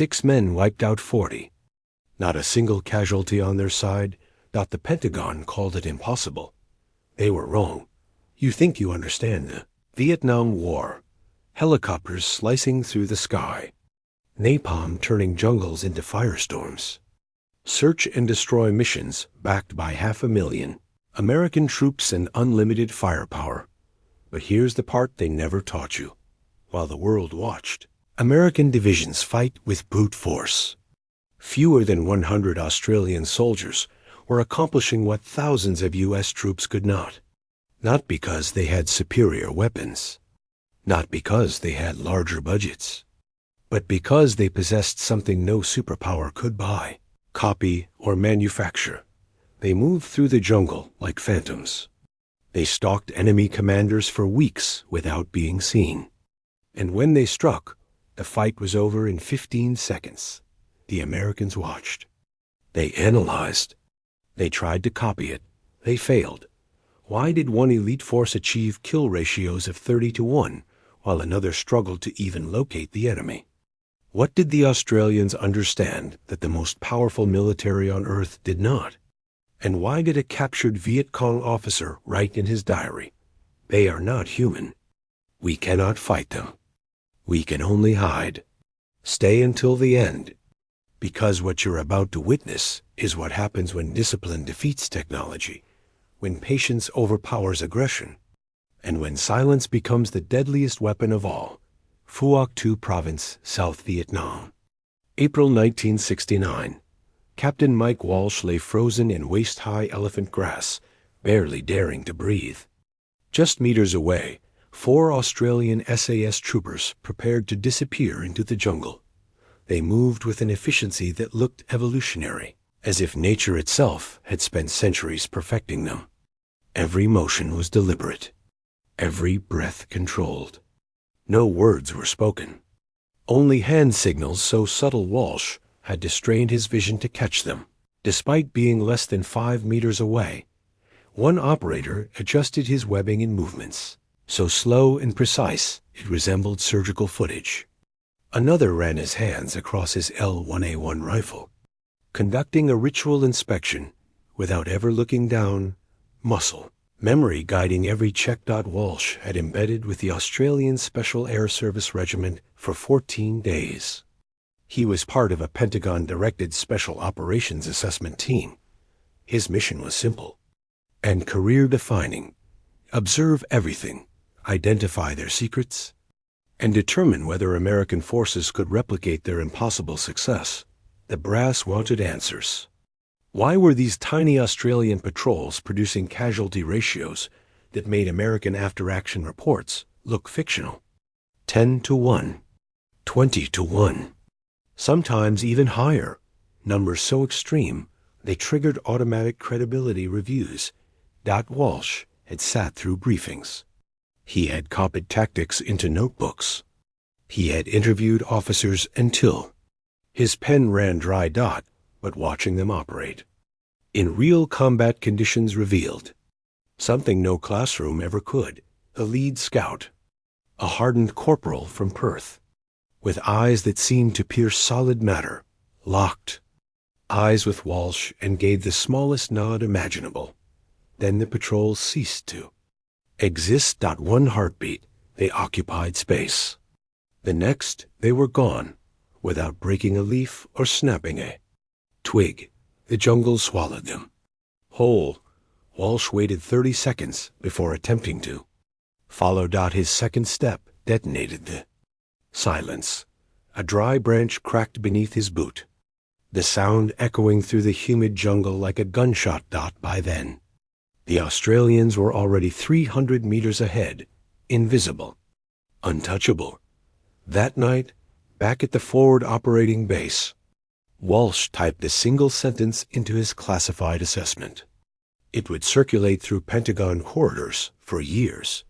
6 men wiped out 40. Not a single casualty on their side. The Pentagon called it impossible. They were wrong. You think you understand the Vietnam War. Helicopters slicing through the sky. Napalm turning jungles into firestorms. Search and destroy missions backed by 500,000. American troops and unlimited firepower. But here's the part they never taught you. While the world watched, American divisions fight with brute force. Fewer than 100 Australian soldiers were accomplishing what thousands of U.S. troops could not. Not because they had superior weapons. Not because they had larger budgets. But because they possessed something no superpower could buy, copy, or manufacture. They moved through the jungle like phantoms. They stalked enemy commanders for weeks without being seen. And when they struck, the fight was over in 15 seconds. The Americans watched. They analyzed. They tried to copy it. They failed. Why did one elite force achieve kill ratios of 30-1, while another struggled to even locate the enemy? What did the Australians understand that the most powerful military on Earth did not? And why did a captured Viet Cong officer write in his diary, "They are not human. We cannot fight them. We can only hide. Stay until the end." Because what you're about to witness is what happens when discipline defeats technology, when patience overpowers aggression, and when silence becomes the deadliest weapon of all. Phuoc Thu Province, South Vietnam. April 1969. Captain Mike Walsh lay frozen in waist-high elephant grass, barely daring to breathe. Just meters away, 4 Australian SAS troopers prepared to disappear into the jungle. They moved with an efficiency that looked evolutionary, as if nature itself had spent centuries perfecting them. Every motion was deliberate, every breath controlled. No words were spoken. Only hand signals so subtle Walsh had to strain his vision to catch them. Despite being less than 5 meters away, one operator adjusted his webbing and movements, so slow and precise it resembled surgical footage. Another ran his hands across his L1A1 rifle, conducting a ritual inspection without ever looking down, muscle, memory guiding every check. Walsh had embedded with the Australian Special Air Service Regiment for 14 days. He was part of a Pentagon-directed Special Operations Assessment team. His mission was simple and career-defining. Observe everything, identify their secrets, and determine whether American forces could replicate their impossible success. The brass wanted answers. Why were these tiny Australian patrols producing casualty ratios that made American after-action reports look fictional? 10-1, 20-1, sometimes even higher, numbers so extreme they triggered automatic credibility reviews. Walsh had sat through briefings. He had copied tactics into notebooks. He had interviewed officers until his pen ran dry. But watching them operate in real combat conditions revealed something no classroom ever could. The lead scout, a hardened corporal from Perth, with eyes that seemed to pierce solid matter, locked eyes with Walsh and gave the smallest nod imaginable. Then the patrol ceased to exist. One heartbeat, they occupied space. The next, they were gone, without breaking a leaf or snapping a twig. The jungle swallowed them whole. Walsh waited 30 seconds before attempting to follow. His second step detonated the silence. A dry branch cracked beneath his boot, the sound echoing through the humid jungle like a gunshot. By then, the Australians were already 300 meters ahead, invisible, untouchable. That night, back at the forward operating base, Walsh typed a single sentence into his classified assessment. It would circulate through Pentagon corridors for years.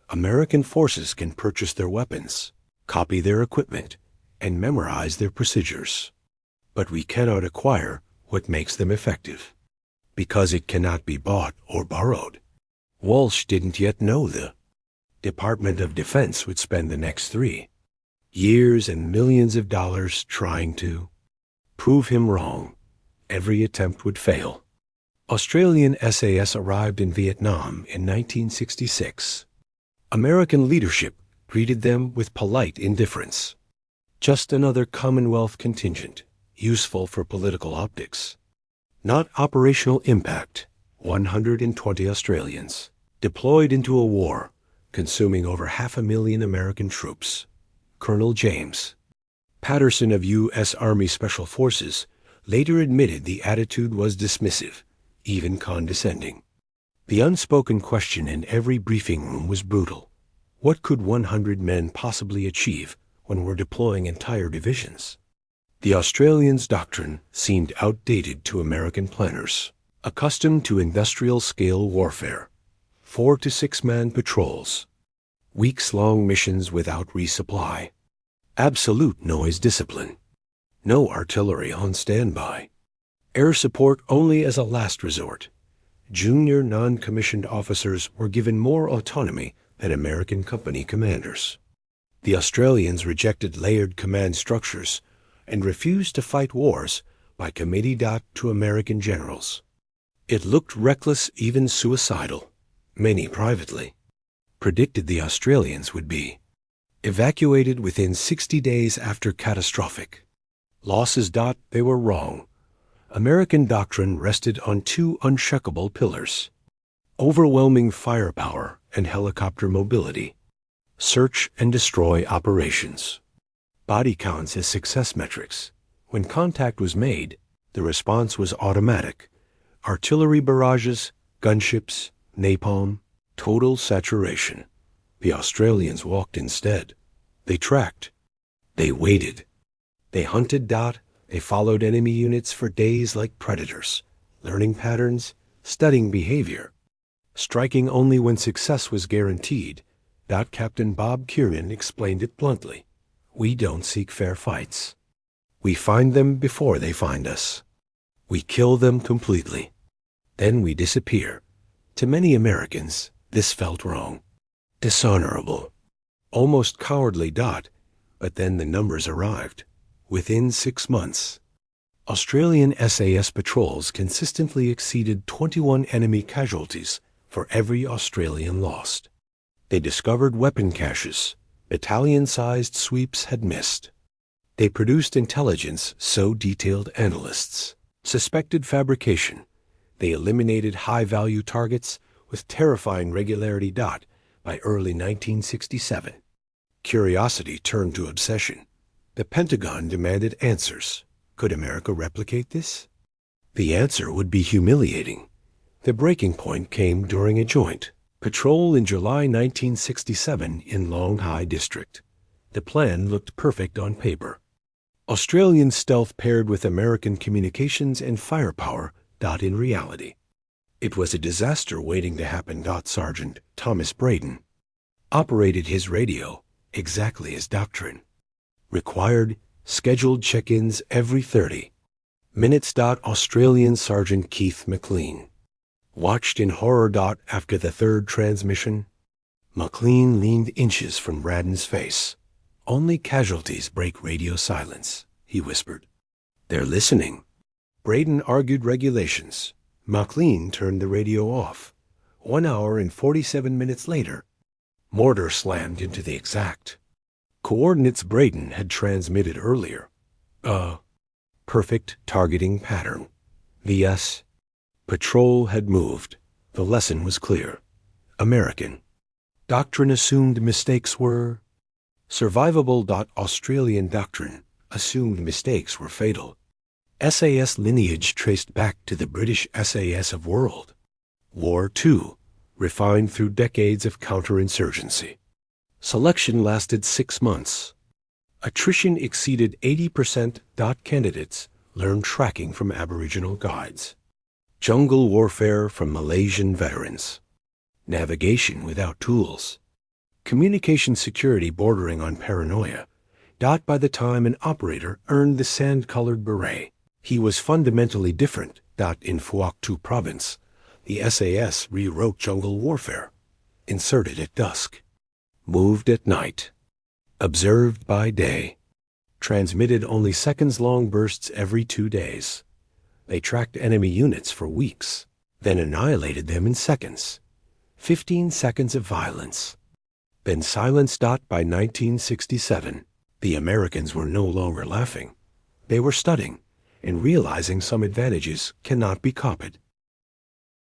American forces can purchase their weapons, copy their equipment, and memorize their procedures. But we cannot acquire what makes them effective, because it cannot be bought or borrowed. Walsh didn't yet know the Department of Defense would spend the next 3 Years and millions of dollars trying to prove him wrong. Every attempt would fail. Australian SAS arrived in Vietnam in 1966. American leadership greeted them with polite indifference. Just another Commonwealth contingent, useful for political optics. Not operational impact. 120 Australians deployed into a war, consuming over 500,000 American troops. Colonel James Patterson of U.S. Army Special Forces later admitted the attitude was dismissive, even condescending. The unspoken question in every briefing room was brutal. What could 100 men possibly achieve when we're deploying entire divisions? The Australians' doctrine seemed outdated to American planners, accustomed to industrial-scale warfare. 4 to 6-man patrols. Weeks-long missions without resupply. Absolute noise discipline. No artillery on standby. Air support only as a last resort. Junior non-commissioned officers were given more autonomy than American company commanders. The Australians rejected layered command structures and refused to fight wars by committee to American generals. It looked reckless, even suicidal. Many privately predicted the Australians would be evacuated within 60 days after catastrophic losses. They were wrong. American doctrine rested on 2 unshakable pillars: overwhelming firepower and helicopter mobility, search and destroy operations, body counts as success metrics. When contact was made, the response was automatic. Artillery barrages, gunships, napalm, total saturation. The Australians walked instead. They tracked. They waited. They hunted. They followed enemy units for days like predators, learning patterns, studying behavior, striking only when success was guaranteed. Captain Bob Kieran explained it bluntly. We don't seek fair fights. We find them before they find us. We kill them completely. Then we disappear. To many Americans, this felt wrong, dishonorable, almost cowardly. But then the numbers arrived. Within 6 months, Australian SAS patrols consistently exceeded 21 enemy casualties for every Australian lost. They discovered weapon caches battalion-sized sweeps had missed. They produced intelligence so detailed analysts suspected fabrication. They eliminated high-value targets with terrifying regularity. By early 1967, curiosity turned to obsession. The Pentagon demanded answers. Could America replicate this? The answer would be humiliating. The breaking point came during a joint patrol in July 1967 in Long Hai District. The plan looked perfect on paper. Australian stealth paired with American communications and firepower. In reality, it was a disaster waiting to happen. Sergeant Thomas Braden operated his radio exactly as doctrine required, scheduled check-ins every 30 minutes. Australian Sergeant Keith McLean watched in horror. After the 3rd transmission, McLean leaned inches from Braden's face. Only casualties break radio silence, he whispered. They're listening. Braden argued regulations. McLean turned the radio off. 1 hour and 47 minutes later, mortar slammed into the exact coordinates Braden had transmitted earlier. Perfect targeting pattern. VS. Patrol had moved. The lesson was clear. American doctrine assumed mistakes were survivable. Australian doctrine assumed mistakes were fatal. SAS lineage traced back to the British SAS of World War II, refined through decades of counterinsurgency. Selection lasted 6 months. Attrition exceeded 80%. Candidates learned tracking from Aboriginal guides, jungle warfare from Malaysian veterans, navigation without tools, communication security bordering on paranoia. By the time an operator earned the sand-colored beret, he was fundamentally different. In Phuoc Tu province, the SAS rewrote jungle warfare, inserted at dusk, moved at night, Observed by day. Transmitted only seconds-long bursts every 2 days. They tracked enemy units for weeks, then annihilated them in seconds. 15 seconds of violence. Then silenced. By 1967, the Americans were no longer laughing. They were studying and realizing some advantages cannot be copied.